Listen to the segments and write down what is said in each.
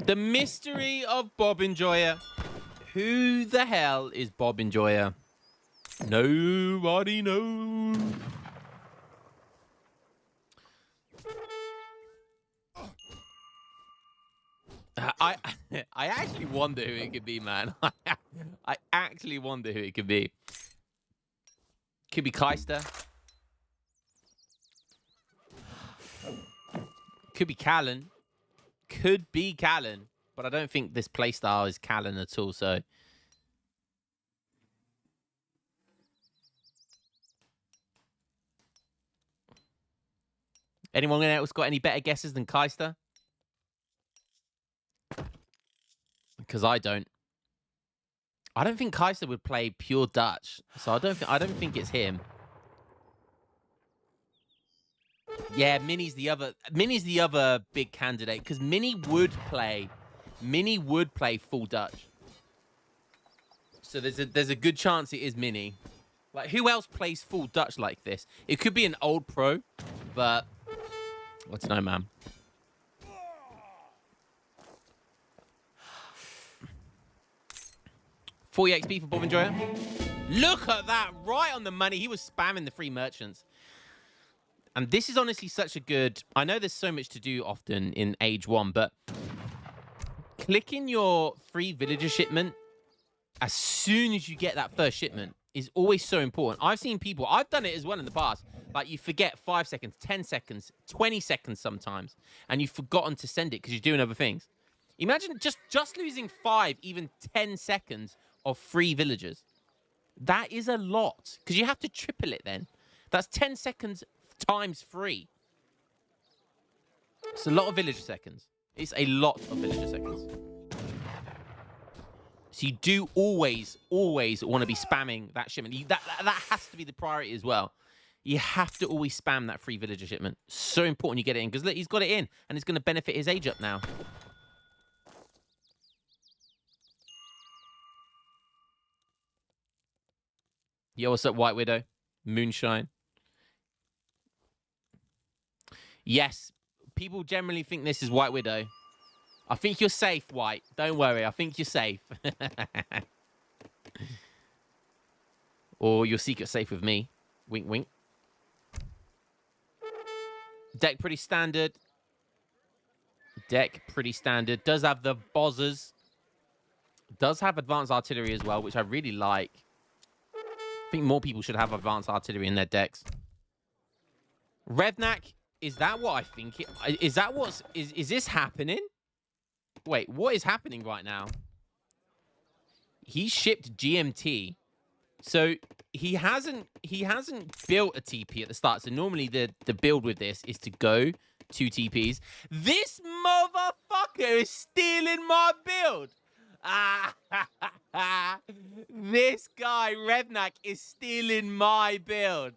The mystery of Bob Enjoyer. Who the hell is Bob Enjoyer? Nobody knows. I actually wonder who it could be, man. I actually wonder who it could be. Could be Keister. Could be Callan. Could be Callan. But I don't think this playstyle is Callan at all, so... Anyone else got any better guesses than Keister? Because I don't. I don't think Keister would play pure Dutch, so I don't think it's him. Yeah, Mini's the other big candidate because Mini would play full Dutch. So there's a good chance it is Mini. Like, who else plays full Dutch like this? It could be an old pro, but I don't know, man. $40 XP for Bob Enjoyer. Look at that, right on the money. He was spamming the free merchants. And this is honestly such a good... I know there's so much to do often in Age 1, but clicking your free villager shipment as soon as you get that first shipment is always so important. I've seen people... I've done it as well in the past. Like, you forget 5 seconds, 10 seconds, 20 seconds sometimes, and you've forgotten to send it because you're doing other things. Imagine just losing 5, even 10 seconds of free villagers. That is a lot because you have to triple it then. That's 10 seconds times 3. It's a lot of villager seconds. It's a lot of villager seconds. So you do always want to be spamming that shipment. That has to be the priority as well. You have to always spam that free villager shipment. So important you get it in because look, he's got it in and it's going to benefit his age up now. Yo, what's up, White Widow? Moonshine. Yes, people generally think this is White Widow. I think you're safe, White. Don't worry, I think you're safe. Or your secret's safe with me. Wink, wink. Deck pretty standard. Deck pretty standard. Does have the bozzers. Does have advanced artillery as well, which I really like. I think more people should have advanced artillery in their decks. Revnak, is that what I think? Is that what's... Is this happening? Wait, what is happening right now? He shipped GMT. So he hasn't built a TP at the start. So normally the build with this is to go 2 TPs. This motherfucker is stealing my build. This guy, Revnak, is stealing my build.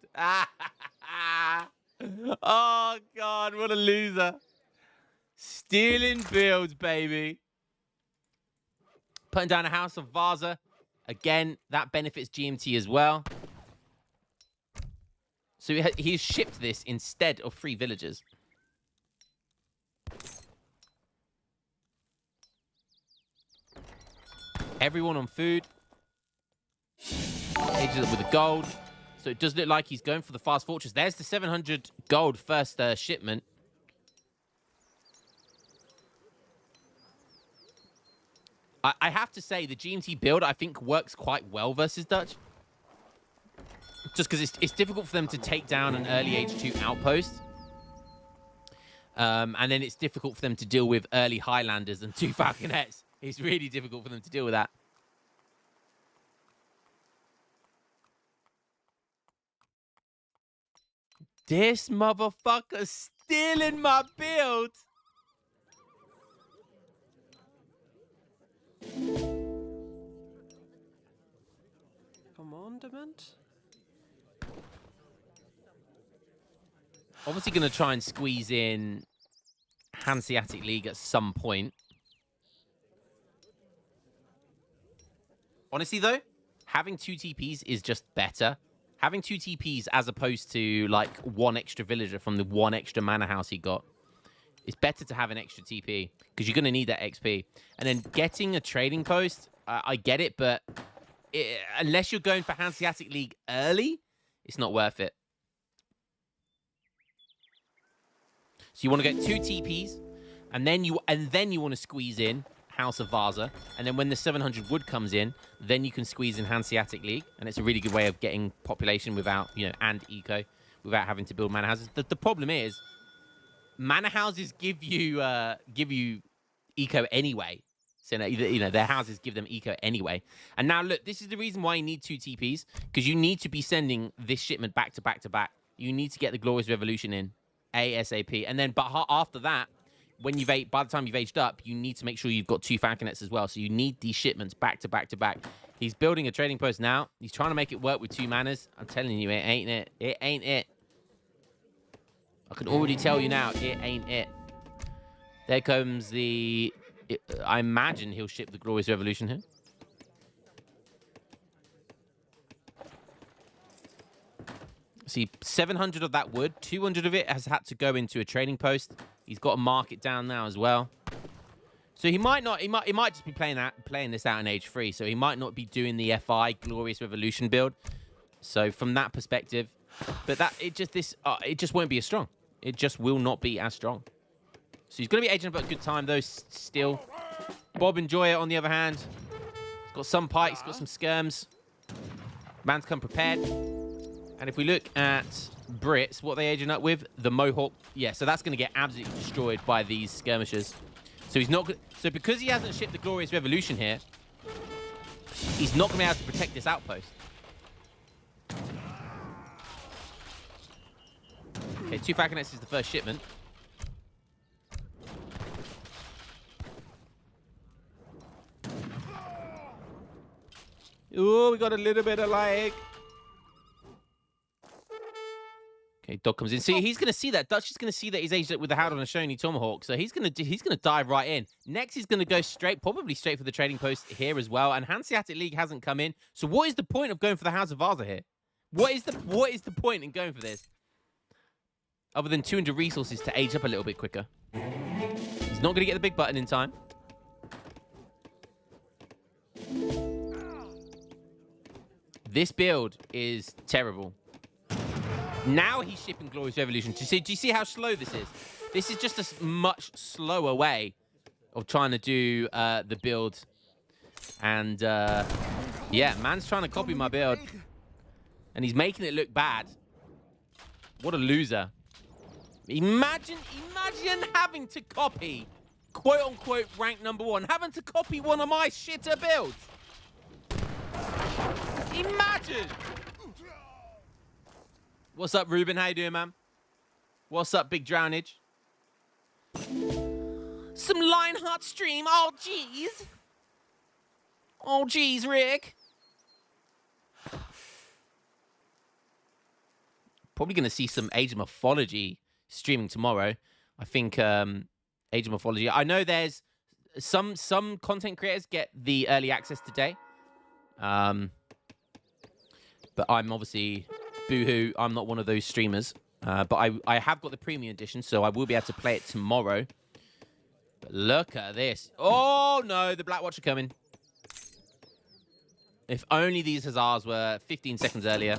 Oh, God, what a loser. Stealing builds, baby. Putting down a House of Vaza. Again, that benefits GMT as well. So he's shipped this instead of free villagers. Everyone on food. Ages up with the gold. So it does look like he's going for the fast fortress. There's the 700 gold first shipment. I have to say, the GMT build, I think, works quite well versus Dutch. Just because it's difficult for them to take down an early Age 2 outpost. And then it's difficult for them to deal with early Highlanders and 2 Falconets. It's really difficult for them to deal with that. This motherfucker's stealing my build. Commandment? Obviously going to try and squeeze in Hanseatic League at some point. Honestly, though, having 2 TPs is just better. Having 2 TPs as opposed to, like, 1 extra villager from the 1 extra manor house he got It's better to have an extra TP because you're going to need that XP. And then getting a trading post, I get it, but unless you're going for Hanseatic League early, it's not worth it. So you want to get 2 TPs, and then you want to squeeze in House of Vaza, and then when the 700 wood comes in, then you can squeeze in Hanseatic League, and it's a really good way of getting population without, and eco, without having to build mana houses. The problem is, mana houses give you eco anyway. So their houses give them eco anyway. And now look, this is the reason why you need 2 TPs, because you need to be sending this shipment back to back to back. You need to get the Glorious Revolution in ASAP, and then but after that, when by the time you've aged up, you need to make sure you've got 2 falconets as well. So you need these shipments back to back to back. He's building a trading post now. He's trying to make it work with 2 manas. I'm telling you, it ain't it. It ain't it. I can already tell you now, it ain't it. There comes I imagine he'll ship the Glorious Revolution here. See, 700 of that wood, 200 of it has had to go into a trading post. He's got to mark it down now as well. So he might just be playing this out in age 3. So he might not be doing the FI Glorious Revolution build. So from that perspective, but it just won't be as strong. It just will not be as strong. So he's going to be aging up at a good time though. Still, Bob Enjoyer on the other hand, he's got some pikes, got some skirms. Man's come prepared. And if we look at Brits, what are they aging up with? The Mohawk. Yeah, so that's going to get absolutely destroyed by these skirmishers. So he's not. So because he hasn't shipped the Glorious Revolution here, he's not going to be able to protect this outpost. Okay, 2 falconets is the first shipment. Oh, we got a little bit of lag. Okay, Dog comes in. See, he's going to see that. Dutch is going to see that he's aged up with the Howd on a Shoney Tomahawk. So he's going to dive right in. Next, he's going to go probably straight for the trading post here as well. And Hanseatic League hasn't come in. So what is the point of going for the House of Vaza here? What is the point in going for this? Other than 200 resources to age up a little bit quicker. He's not going to get the big button in time. This build is terrible. Now he's shipping Glorious Revolution. Do you see how slow this is? This is just a much slower way of trying to do the build. And, yeah, man's trying to copy my build. And he's making it look bad. What a loser. Imagine having to copy, quote-unquote, rank number 1. Having to copy one of my shitter builds. Imagine! What's up, Ruben? How you doing, man? What's up, Big Drownage? Some Lionheart stream. Oh, jeez. Oh, jeez, Rick. Probably going to see some Age of Mythology streaming tomorrow. I think Age of Mythology. I know there's some content creators get the early access today. But I'm obviously, boo-hoo, I'm not one of those streamers. But I have got the premium edition, so I will be able to play it tomorrow. But look at this. Oh, no, the Black Watch are coming. If only these Hussars were 15 seconds earlier,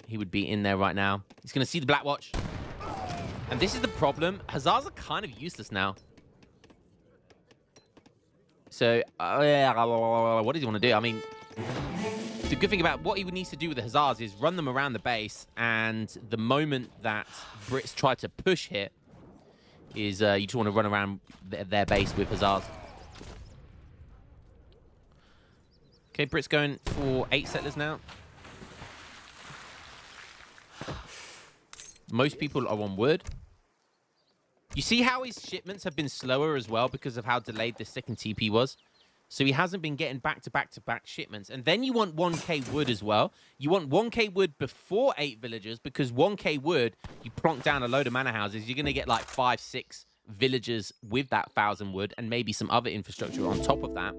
he would be in there right now. He's going to see the Black Watch. And this is the problem. Hussars are kind of useless now. So, what does he want to do? I mean, the good thing about what he needs to do with the Hussars is run them around the base, and the moment that Brits try to push here is you just want to run around their base with Hussars. Okay, Brits going for 8 settlers now. Most people are on wood. You see how his shipments have been slower as well because of how delayed the second TP was? So he hasn't been getting back-to-back shipments. And then you want 1k wood as well. You want 1k wood before 8 villagers, because 1k wood, you plonk down a load of manor houses, you're going to get like 5-6 villagers with that 1,000 wood and maybe some other infrastructure on top of that.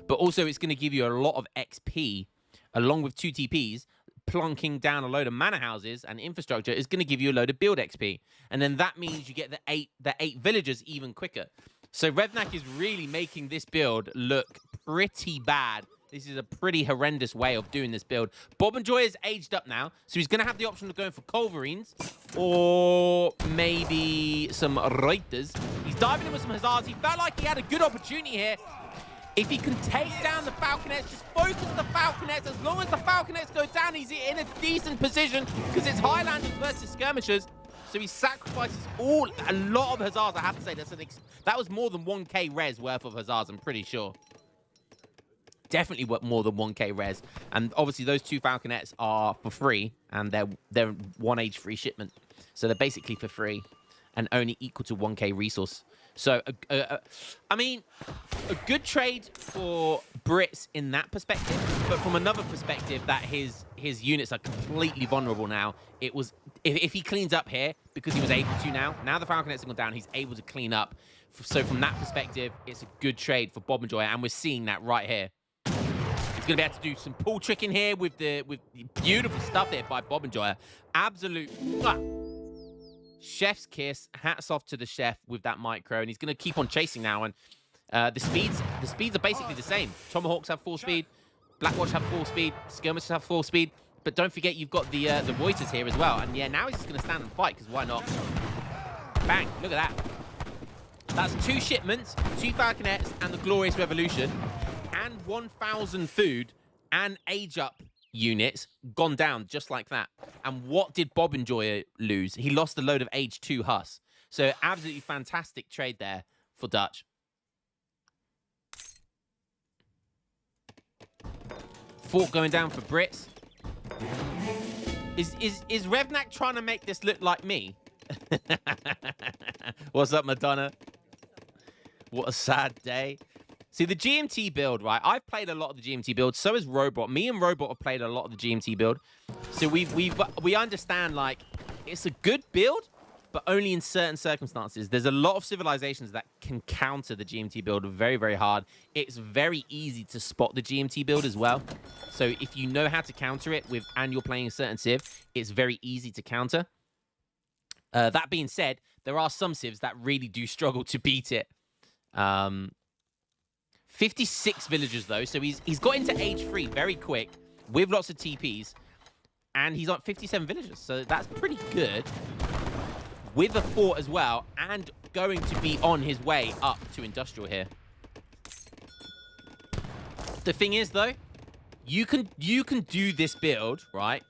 But also it's going to give you a lot of XP along with 2 TPs plonking down a load of manor houses and infrastructure is going to give you a load of build XP. And then that means you get the eight villagers even quicker. So Revnak is really making this build look pretty bad. This is a pretty horrendous way of doing this build. Bob and Joy is aged up now, so he's going to have the option of going for Culverines or maybe some Reuters. He's diving in with some Hussars. He felt like he had a good opportunity here. If he can take down the Falconets, just focus on the Falconets. As long as the Falconets go down, he's in a decent position because it's Highlanders versus Skirmishers. So he sacrifices a lot of Hussars. I have to say, that was more than 1k res worth of Hussars, I'm pretty sure. Definitely more than 1k res. And obviously those 2 Falconets are for free, and they're 1 age free shipment. So they're basically for free and only equal to 1k resource. So, I mean, a good trade for Brits in that perspective, but from another perspective that his units are completely vulnerable now. It was, if he cleans up here, because he was able to now the Falconets have gone down, he's able to clean up. So from that perspective, it's a good trade for Bob and Joy, and we're seeing that right here. He's going to be able to do some pull tricking here with the beautiful stuff here by Bob and Joy. Absolute chef's kiss. Hats off to the chef with that micro, and he's going to keep on chasing now. And the speeds are basically the same. Tomahawks have 4 speed, Blackwatch have 4 speed, Skirmishers have 4 speed. But don't forget you've got the Reuters here as well. And yeah, now he's just going to stand and fight because why not? Bang! Look at that. That's 2 shipments, 2 Falconets, and the Glorious Revolution, and 1,000 food and age up units gone down just like that. And what did Bob and Joy lose? He lost a load of age 2 Huss. So absolutely fantastic trade there for Dutch. Fort going down for Brits. Is Revnak trying to make this look like me? What's up, Madonna? What a sad day. See, the GMT build, right? I've played a lot of the GMT build. So has Robot. Me and Robot have played a lot of the GMT build. So we understand, like, it's a good build, but only in certain circumstances. There's a lot of civilizations that can counter the GMT build very, very hard. It's very easy to spot the GMT build as well. So if you know how to counter it and you're playing a certain civ, it's very easy to counter. That being said, there are some civs that really do struggle to beat it. 56 villagers, though, so he's got into age 3 very quick with lots of TPs, and he's on 57 villagers, so that's pretty good. With a fort as well, and going to be on his way up to industrial here. The thing is, though, you can do this build, right?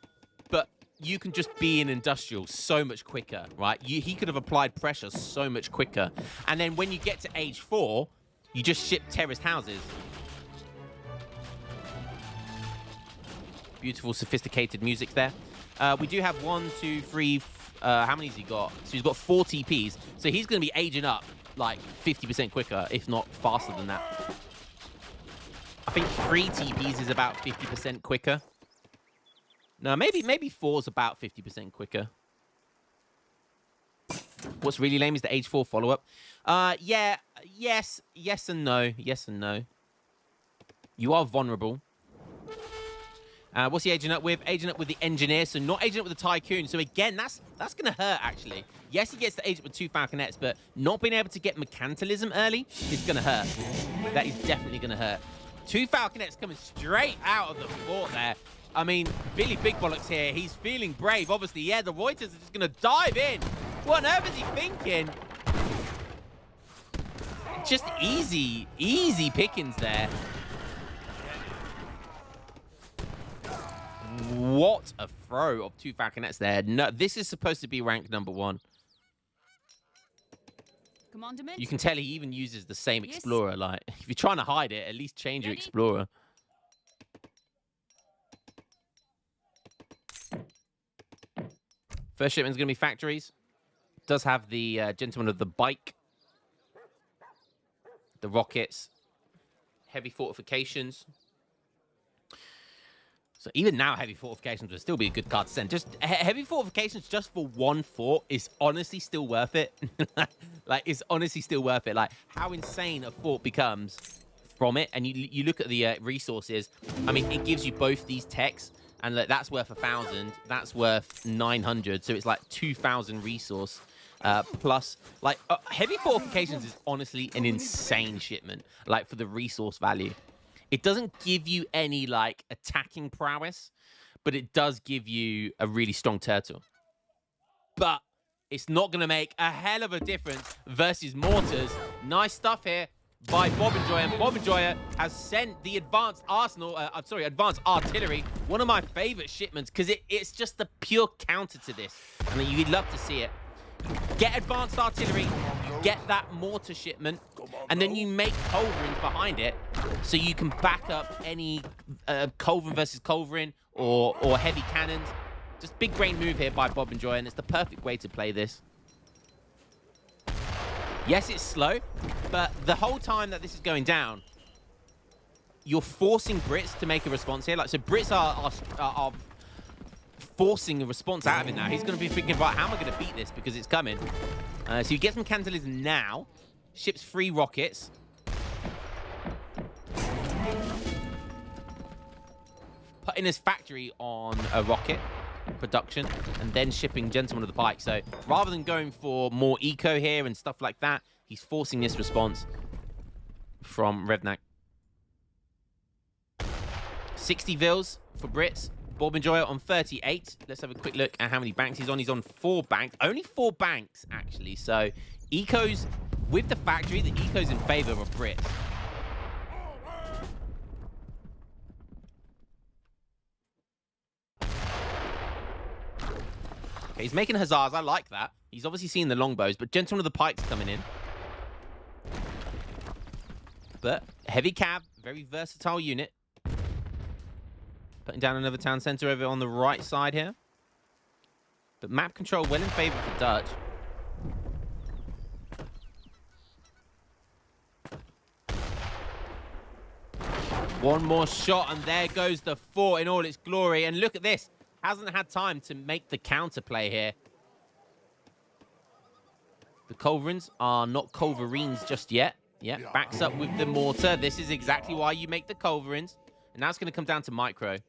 But you can just be in industrial so much quicker, right? He could have applied pressure so much quicker, and then when you get to age 4. You just ship terraced houses. Beautiful, sophisticated music there. We do have 1, 2, 3... how many has he got? So he's got 4 TPs. So he's going to be aging up like 50% quicker, if not faster than that. I think 3 TPs is about 50% quicker. No, maybe 4 is about 50% quicker. What's really lame is the age 4 follow-up. Yeah, yes and no. Yes and no. You are vulnerable. What's he aging up with? Aging up with the engineer, so not aging up with the tycoon. So again, that's going to hurt, actually. Yes, he gets to age up with 2 Falconets, but not being able to get mercantilism early is going to hurt. That is definitely going to hurt. 2 Falconets coming straight out of the fort there. I mean, Billy Big Bollocks here. He's feeling brave, obviously. Yeah, the Reuters are just going to dive in. What on earth is he thinking? Just easy pickings there. What a throw of 2 Falconets there. No, this is supposed to be rank number 1. You can tell he even uses the same Explorer. Like, if you're trying to hide it, at least change your Explorer. First shipment's going to be factories. Does have the Gentleman of the Bike. The rockets. Heavy fortifications. So even now, heavy fortifications would still be a good card to send. Just heavy fortifications just for 1 fort is honestly still worth it. Like, it's honestly still worth it. Like, how insane a fort becomes from it. And you look at the resources. I mean, it gives you both these techs. And look, that's worth 1,000. That's worth 900. So it's like 2,000 resource. Plus, like, heavy fortifications is honestly an insane shipment, like, for the resource value. It doesn't give you any, like, attacking prowess, but it does give you a really strong turtle. But it's not going to make a hell of a difference versus mortars. Nice stuff here by Bob and Joy. And Bob and Joy has sent the advanced advanced artillery, one of my favorite shipments, because it's just the pure counter to this. I mean, you'd love to see it. Get advanced artillery, get that mortar shipment, and then you make culverins behind it, so you can back up any culverin versus culverin or heavy cannons. Just big brain move here by Bob and Joy, and it's the perfect way to play this. Yes, it's slow, but the whole time that this is going down, you're forcing Brits to make a response here. Like, so Brits are forcing a response out of it now. He's going to be thinking about, how am I going to beat this, because it's coming. So he gets some Cantilism now. Ships 3 rockets. Putting his factory on a rocket production, and then shipping Gentleman of the Pike. So rather than going for more eco here and stuff like that, he's forcing this response from Revnak. 60 Vils for Brits. Bob and Joy on 38. Let's have a quick look at how many banks he's on. He's on 4 banks. Only 4 banks, actually. So ecos with the factory, the eco's in favor of Brits. Okay, he's making huzzahs. I like that. He's obviously seeing the longbows, but Gentleman of the Pike's coming in. But heavy cav, very versatile unit. Putting down another town center over on the right side here. But map control well in favor for Dutch. One more shot, and there goes the fort in all its glory. And look at this. Hasn't had time to make the counterplay here. The culverins are not culverines just yet. Yeah, backs up with the mortar. This is exactly why you make the culverins. And now it's going to come down to micro.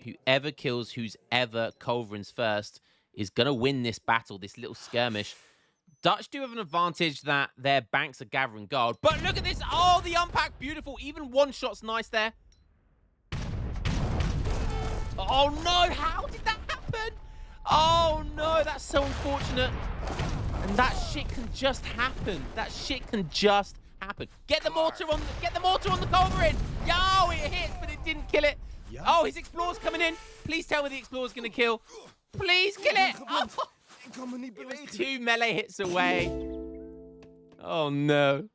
Whoever kills who's ever culverins first is going to win this battle, this little skirmish. Dutch do have an advantage that their banks are gathering gold. But look at this. Oh, the unpack, beautiful. Even one shot's nice there. Oh, no. How did that happen? Oh, no. That's so unfortunate. And that shit can just happen. That shit can just happen. Get the mortar on the culverin. Yo, it hits, but it didn't kill it. Oh, his explorer's coming in. Please tell me the explorer's going to kill. Please kill it. Oh, it was 2 melee hits away. Oh, no.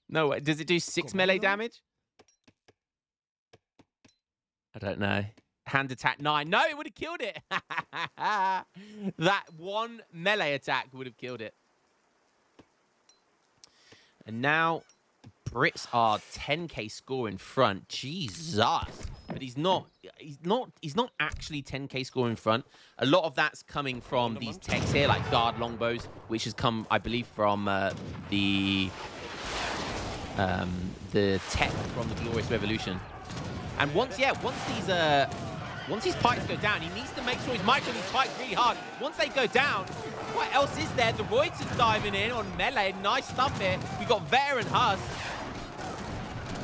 No, wait. Does it do 6 melee damage? I don't know. Hand attack 9. No, it would have killed it. That 1 melee attack would have killed it. And now Brits are 10k score in front. Jesus. But he's not actually 10k score in front. A lot of that's coming from these techs here, like guard longbows, which has come, I believe, from the tech from the Glorious Revolution. And once these pikes go down, he needs to make sure he's microing these pikes really hard. Once they go down, what else is there? The Roids is diving in on melee. Nice stuff here. We got Veteran Huss.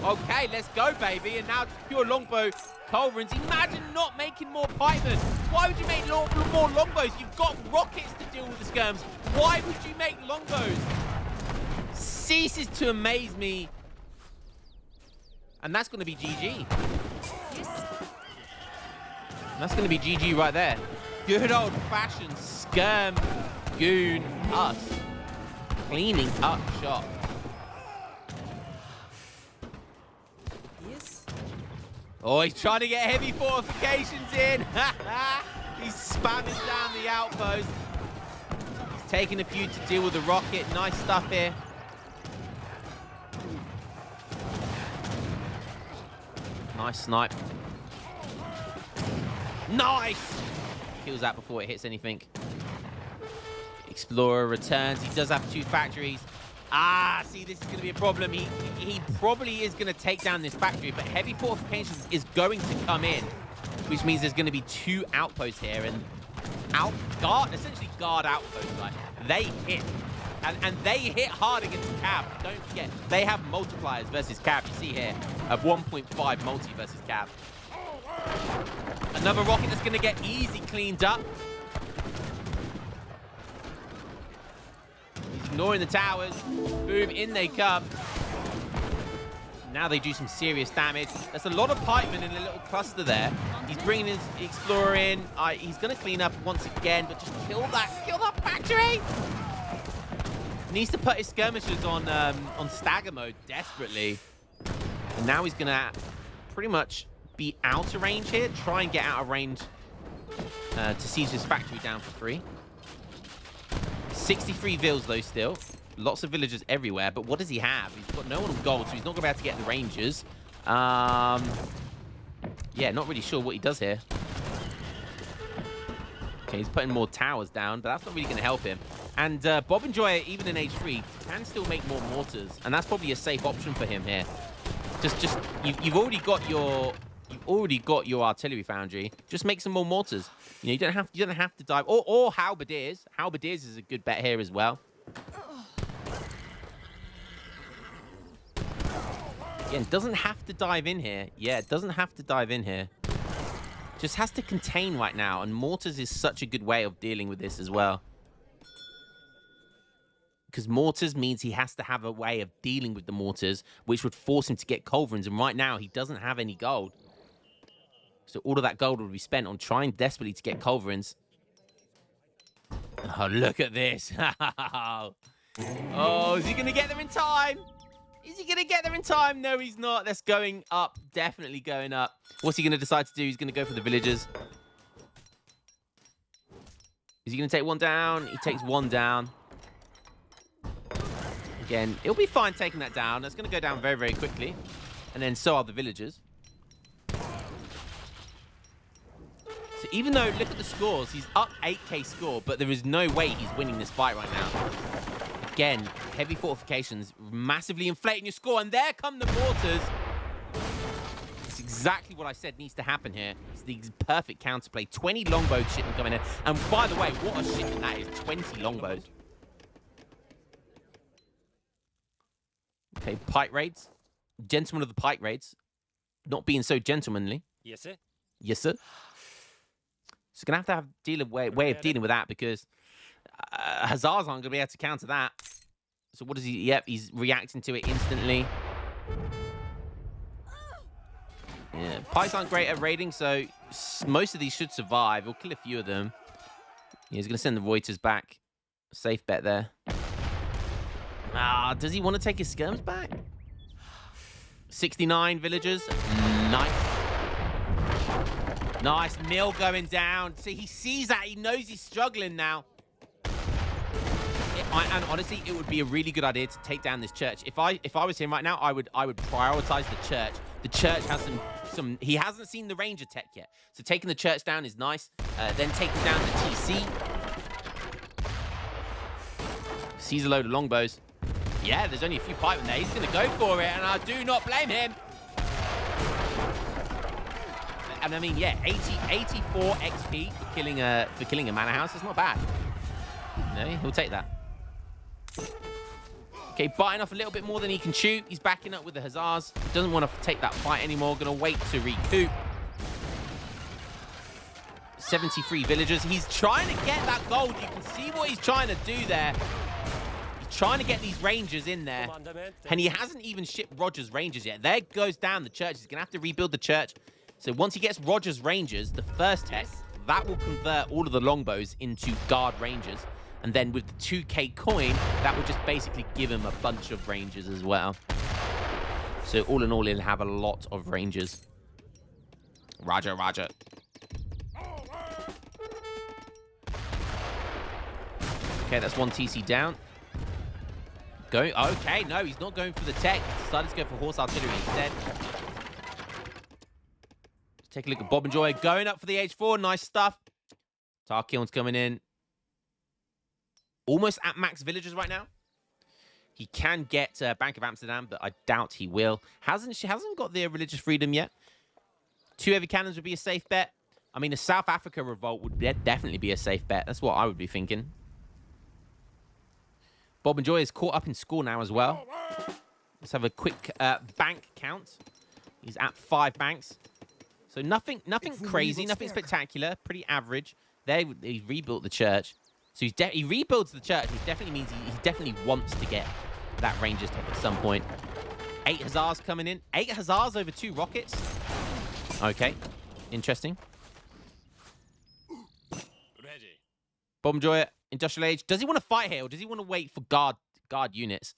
Okay, let's go, baby. And now just pure longbow culverins. Imagine not making more pikemen. Why would you make more longbows? You've got rockets to deal with the skirms. Why would you make longbows? Ceases to amaze me. And that's going to be GG. Yes. That's going to be GG right there. Good old-fashioned skirm goon us. Cleaning up shop. Oh, he's trying to get heavy fortifications in. He's spamming down the outpost. He's taking a few to deal with the rocket. Nice stuff here. Nice snipe. Nice! Kills that before it hits anything. Explorer returns. He does have 2 factories. Ah, see, this is going to be a problem. He probably is going to take down this factory, but heavy fortifications is going to come in, which means there's going to be 2 outposts here, and essentially guard outposts. Like, they hit, and they hit hard against Cav. Don't forget, they have multipliers versus Cav. You see here, of 1.5 multi versus Cav. Another rocket that's going to get easy cleaned up. He's ignoring the towers. Boom, in they come. Now they do some serious damage. That's a lot of pikemen in a little cluster there. He's bringing his explorer in. He's going to clean up once again, but just kill that factory. Needs to put his skirmishers on stagger mode desperately. And now he's going to pretty much be out of range here. Try and get out of range to siege this factory down for free. 63 vills though still. Lots of villagers everywhere, but what does he have? He's got no one on gold, so he's not going to be able to get the rangers. Yeah, not really sure what he does here. Okay, he's putting more towers down, but that's not really going to help him. And Bob and Joy, even in H3, can still make more mortars, and that's probably a safe option for him here. You've already got your artillery foundry. Just make some more mortars. You know, you don't have to dive or halberdiers. Halberdiers is a good bet here as well. Again, doesn't have to dive in here. Yeah, it doesn't have to dive in here. Just has to contain right now, and mortars is such a good way of dealing with this as well. Because mortars means he has to have a way of dealing with the mortars, which would force him to get culverins, and right now he doesn't have any gold. So all of that gold would be spent on trying desperately to get culverins. Oh, look at this. Oh, is he going to get there in time? Is he going to get there in time? No, he's not. That's going up. Definitely going up. What's he going to decide to do? He's going to go for the villagers. Is he going to take one down? He takes one down. Again, it'll be fine taking that down. That's going to go down very, very quickly. And then so are the villagers. So even though, look at the scores, he's up 8k score, but there is no way he's winning this fight right now. Again, heavy fortifications, massively inflating your score, and there come the mortars. It's exactly what I said needs to happen here. It's the perfect counterplay. 20 longbow shipment coming in. And by the way, what a shipment that is, 20 longbows. Okay, pike raids. Gentlemen of the pike raids. Not being so gentlemanly. Yes, sir. Yes, sir. So going to have a way of dealing with that, because Hussars aren't going to be able to counter that. So what does he... Yep, he's reacting to it instantly. Yeah, pikes aren't great at raiding, so most of these should survive. We'll kill a few of them. Yeah, he's going to send the Reuters back. Safe bet there. Does he want to take his skirms back? 69 villagers. Nice. Nice. Mill going down. See, he sees that. He knows he's struggling now. And honestly, it would be a really good idea to take down this church. If I was him right now, I would prioritize the church. The church has some. He hasn't seen the ranger tech yet, so taking the church down is nice. Then taking down the TC. Sees a load of longbows. Yeah, there's only a few pikemen there. He's going to go for it, and I do not blame him. And I mean, yeah, 84 XP for killing a manor house. That's not bad. No, he'll take that. Okay, biting off a little bit more than he can chew. He's backing up with the Hussars. Doesn't want to take that fight anymore. Going to wait to recoup. 73 villagers. He's trying to get that gold. You can see what he's trying to do there. He's trying to get these rangers in there. And he hasn't even shipped Rogers rangers yet. There goes down the church. He's going to have to rebuild the church. So once he gets Rogers rangers, the first tech, that will convert all of the longbows into guard rangers. And then with the 2k coin, that would just basically give him a bunch of rangers as well. So all in all, he'll have a lot of rangers. Roger, roger. Okay, that's one TC down. Going, okay, no, he's not going for the tech. He's decided to go for horse artillery instead. Let's take a look at Bob and Joy going up for the H4. Nice stuff. Tarkiln's coming in. Almost at max villagers right now. He can get Bank of Amsterdam, but I doubt he will. She hasn't got the religious freedom yet. 2 heavy cannons would be a safe bet. I mean, a South Africa revolt would definitely be a safe bet. That's what I would be thinking. Bob and Joy is caught up in score now as well. Let's have a quick bank count. He's at 5 banks. So nothing crazy, nothing spectacular. Pretty average. There, he rebuilt the church. So he rebuilds the church, which definitely means he definitely wants to get that Rangers top at some point. 8 Hussars coming in. 8 Hussars over 2 rockets. Okay, interesting. Ready. Bomb Joy, Industrial Age. Does he want to fight here, or does he want to wait for guard units?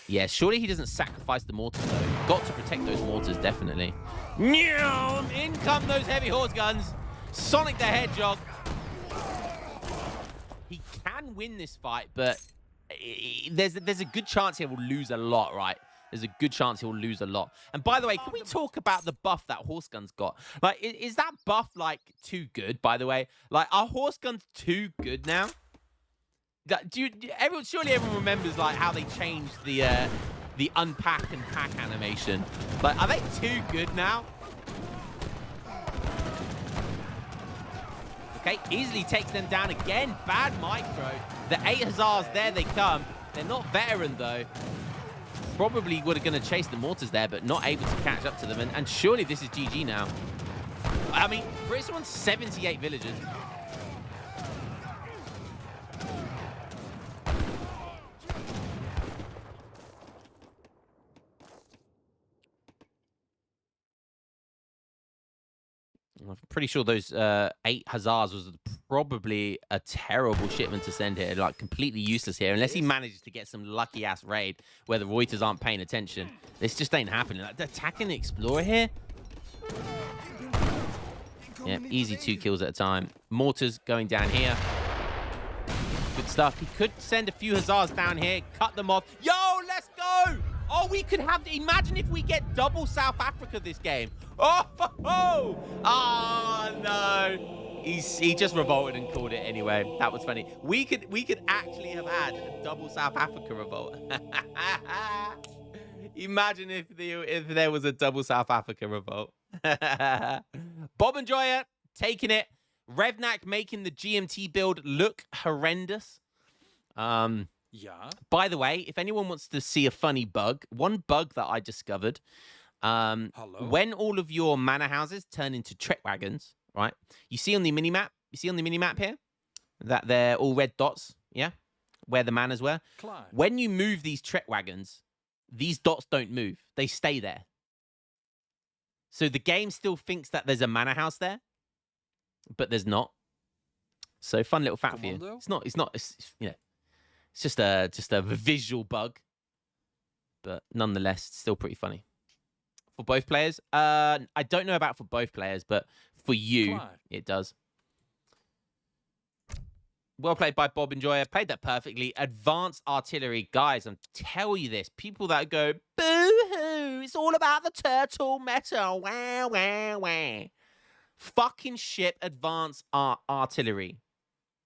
Yeah, surely he doesn't sacrifice the mortars, though. Got to protect those mortars, definitely. In come those heavy horse guns. Sonic the Hedgehog. He can win this fight, but there's a good chance he will lose a lot, right? There's a good chance he'll lose a lot. And by the way, can we talk about the buff that horse gun's got? Like, is that buff, like, too good, by the way? Like, are horse guns too good now? Surely everyone remembers, like, how they changed the unpack and pack animation. Like, are they too good now? Okay, easily takes them down again. Bad micro. The 8 Hussars, there they come. They're not veteran, though. Probably would have going to chase the mortars there, but not able to catch up to them. And surely this is GG now. I mean, British won 78 villagers. I'm pretty sure those 8 Hussars was probably a terrible shipment to send here. Like, completely useless here. Unless he manages to get some lucky-ass raid where the Reuters aren't paying attention. This just ain't happening. Like, attacking the Explorer here? Yeah, easy 2 kills at a time. Mortars going down here. Good stuff. He could send a few Hussars down here, cut them off. Yo, let's go! Oh, we could have... Imagine if we get double South Africa this game. Oh, no. He just revolted and called it anyway. That was funny. We could actually have had a double South Africa revolt. Imagine if there was a double South Africa revolt. Bob and Joya taking it. Revnak making the GMT build look horrendous. Yeah. By the way, if anyone wants to see a funny bug, one bug that I discovered, when all of your manor houses turn into trek wagons, right? You see on the minimap here that they're all red dots, yeah? Where the manors were. Climb. When you move these trek wagons, these dots don't move. They stay there. So the game still thinks that there's a manor house there, but there's not. So fun little fact for you. It's you know, it's just a visual bug, but nonetheless, still pretty funny. For both players, I don't know about for both players, but for you, it does. Well played by Bob Enjoyer. Played that perfectly. Advanced artillery. Guys, I'm telling you this. People that go, boo-hoo, it's all about the turtle meta. Wah, wah, wah. Fucking shit, advanced artillery.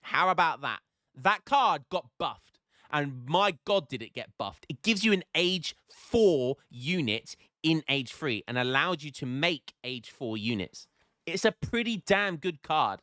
How about that? That card got buffed. And my God, did it get buffed. It gives you an age 4 unit in age 3 and allowed you to make age 4 units. It's a pretty damn good card.